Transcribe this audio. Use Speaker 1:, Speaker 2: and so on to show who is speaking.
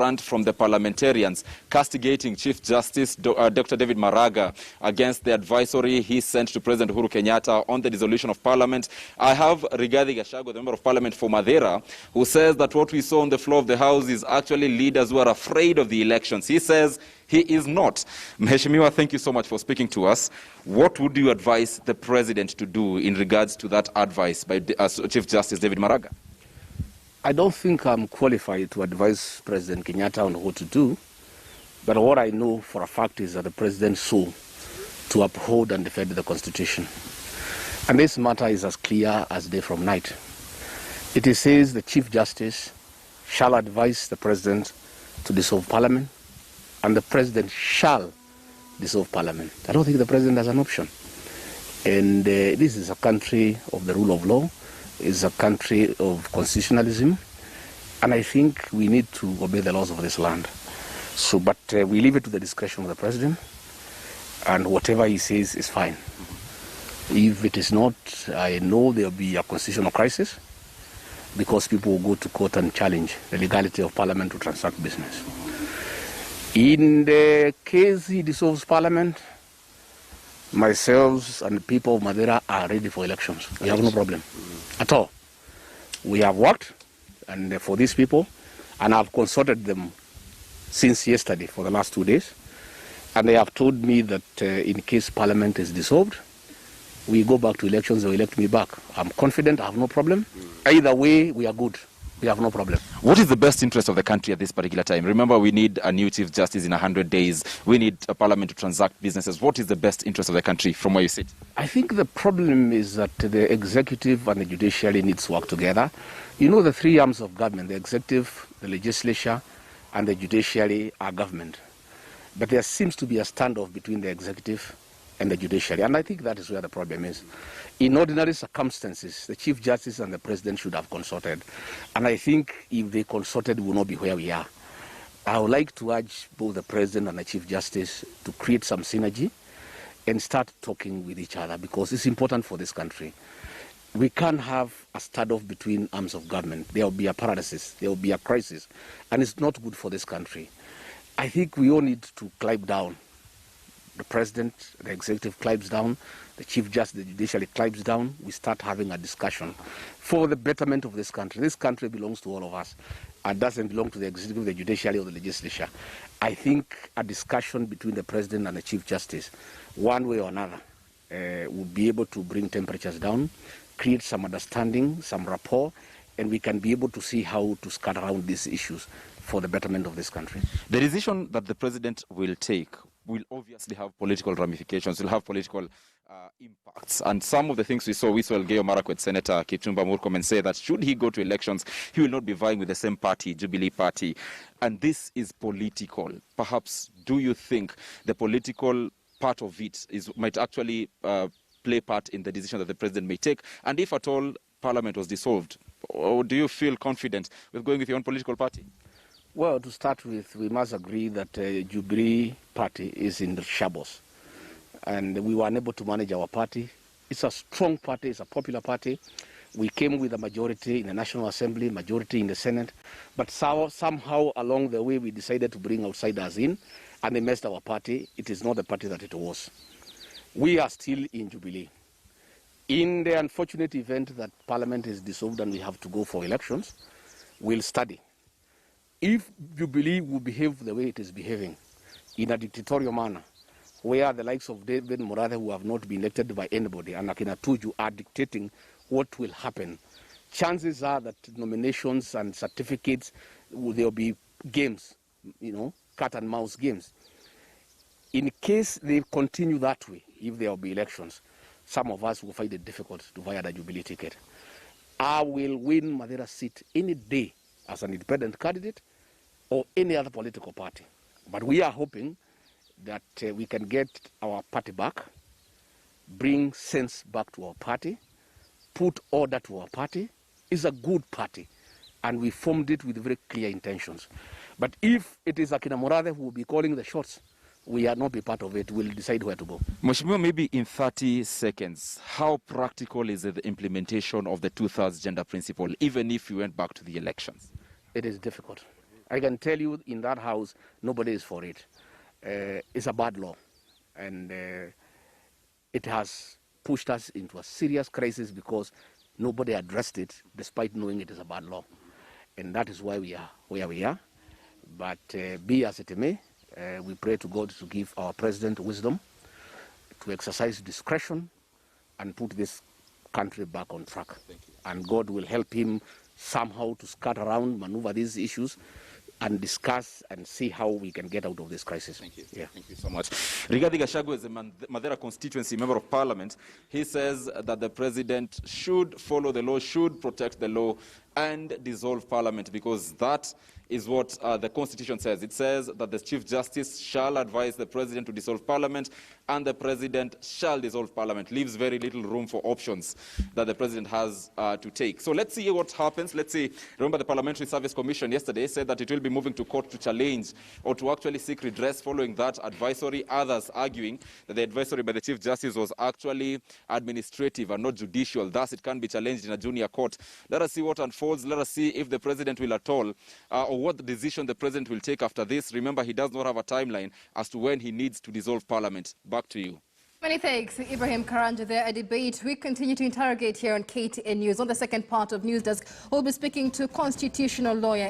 Speaker 1: from the parliamentarians castigating Chief Justice Dr. David Maraga against the advisory he sent to President Uhuru Kenyatta on the dissolution of Parliament. I have Rigathi Gachagua, the Member of Parliament for Madeira, who says that what we saw on the floor of the House is actually leaders who are afraid of the elections. He says he is not. Mheshimiwa, thank you so much for speaking to us. What would you advise the President to do in regards to that advice by Chief Justice David Maraga?
Speaker 2: I don't think I'm qualified to advise President Kenyatta on what to do, but what I know for a fact is that the President sought to uphold and defend the Constitution. And this matter is as clear as day from night. It says the Chief Justice shall advise the President to dissolve Parliament, and the President shall dissolve Parliament. I don't think the President has an option. And this is a country of the rule of law. It's a country of constitutionalism, and I think we need to obey the laws of this land. So, but we leave it to the discretion of the President, and whatever he says is fine. If it is not, I know there will be a constitutional crisis, because people will go to court and challenge the legality of Parliament to transact business. In the case he dissolves Parliament, myself and the people of Madeira are ready for elections. We have no problem at all. We have worked and for these people, and I've consulted them since yesterday for the last 2 days, and they have told me that in case Parliament is dissolved, we go back to elections, they'll elect me back. I'm confident, I have no problem. Either way, we are good. We have no problem.
Speaker 1: What is the best interest of the country at this particular time? Remember, we need a new Chief Justice in 100 days. We need a Parliament to transact businesses. What is the best interest of the country from where you sit?
Speaker 2: I think the problem is that the executive and the judiciary needs to work together. You know, the three arms of government, the executive, the legislature, and the judiciary are government. But there seems to be a standoff between the executive and the judiciary, and I think that is where the problem is. In ordinary circumstances, the Chief Justice and the President should have consulted, and I think if they consulted, we will not be where we are. I would like to urge both the President and the Chief Justice to create some synergy and start talking with each other, because it's important for this country. We can't have a standoff between arms of government. There will be a paralysis, there will be a crisis, and it's not good for this country. I think we all need to climb down. The President, the executive climbs down, the Chief Justice, the judiciary climbs down. We start having a discussion for the betterment of this country. This country belongs to all of us and doesn't belong to the executive, the judiciary, or the legislature. I think a discussion between the President and the Chief Justice, one way or another, would be able to bring temperatures down, create some understanding, some rapport, and we can be able to see how to skirt around these issues for the betterment of this country.
Speaker 1: The decision that the President will take will obviously have political ramifications, will have political impacts. And some of the things we saw Elgeyo Marakwet, Senator Kipchumba Murkomen, say that should he go to elections, he will not be vying with the same party, Jubilee Party. And this is political. Perhaps, do you think the political part of it might actually play part in the decision that the President may take? And if at all Parliament was dissolved, or do you feel confident with going with your own political party?
Speaker 2: Well, to start with, we must agree that Jubilee Party is in the shambles, and we were unable to manage our party. It's a strong party, it's a popular party. We came with a majority in the National Assembly, majority in the Senate, but somehow along the way we decided to bring outsiders in, and they messed our party. It is not the party that it was. We are still in Jubilee. In the unfortunate event that Parliament is dissolved and we have to go for elections, we'll study. If Jubilee will behave the way it is behaving, in a dictatorial manner, where the likes of David Maraga, who have not been elected by anybody, and Akina Tuju are dictating what will happen, chances are that nominations and certificates, there will be games, you know, cat and mouse games. In case they continue that way, if there will be elections, some of us will find it difficult to buy the Jubilee ticket. I will win Madeira seat any day as an independent candidate or any other political party. But we are hoping that we can get our party back, bring sense back to our party, put order to our party. It's a good party, and we formed it with very clear intentions. But if it is Akina Maraga who will be calling the shots, we are not be part of it. We'll decide where to go.
Speaker 1: Mheshimiwa, maybe in 30 seconds, how practical is the implementation of the 2/3 gender principle, even if we went back to the elections?
Speaker 2: It is difficult. I can tell you in that house, nobody is for it. It's a bad law, and it has pushed us into a serious crisis because nobody addressed it despite knowing it is a bad law. And that is why we are where we are. But be as it may, we pray to God to give our president wisdom to exercise discretion and put this country back on track. And God will help him somehow to skirt around, maneuver these issues, and discuss and see how we can get out of this crisis.
Speaker 1: Thank you.
Speaker 2: Yeah.
Speaker 1: Thank you so much. Rigathi Gachagua is a Madera constituency member of parliament. He says that the president should follow the law, should protect the law, and dissolve parliament, because that is what the constitution says. It says that the chief justice shall advise the president to dissolve parliament, and the president shall dissolve parliament. Leaves very little room for options that the president has to take. So let's see what happens. Let's see. Remember, the Parliamentary Service Commission yesterday said that it will be moving to court to challenge or to actually seek redress following that advisory. Others arguing that the advisory by the chief justice was actually administrative and not judicial. Thus, it can be challenged in a junior court. Let us see what unfolds. Let us see if the president will at all, or what decision the president will take after this. Remember, he does not have a timeline as to when he needs to dissolve parliament. Back to you.
Speaker 3: Many thanks, Ibrahim Karanja. There, a debate we continue to interrogate here on KTN News. On the second part of News Desk, we'll be speaking to constitutional lawyer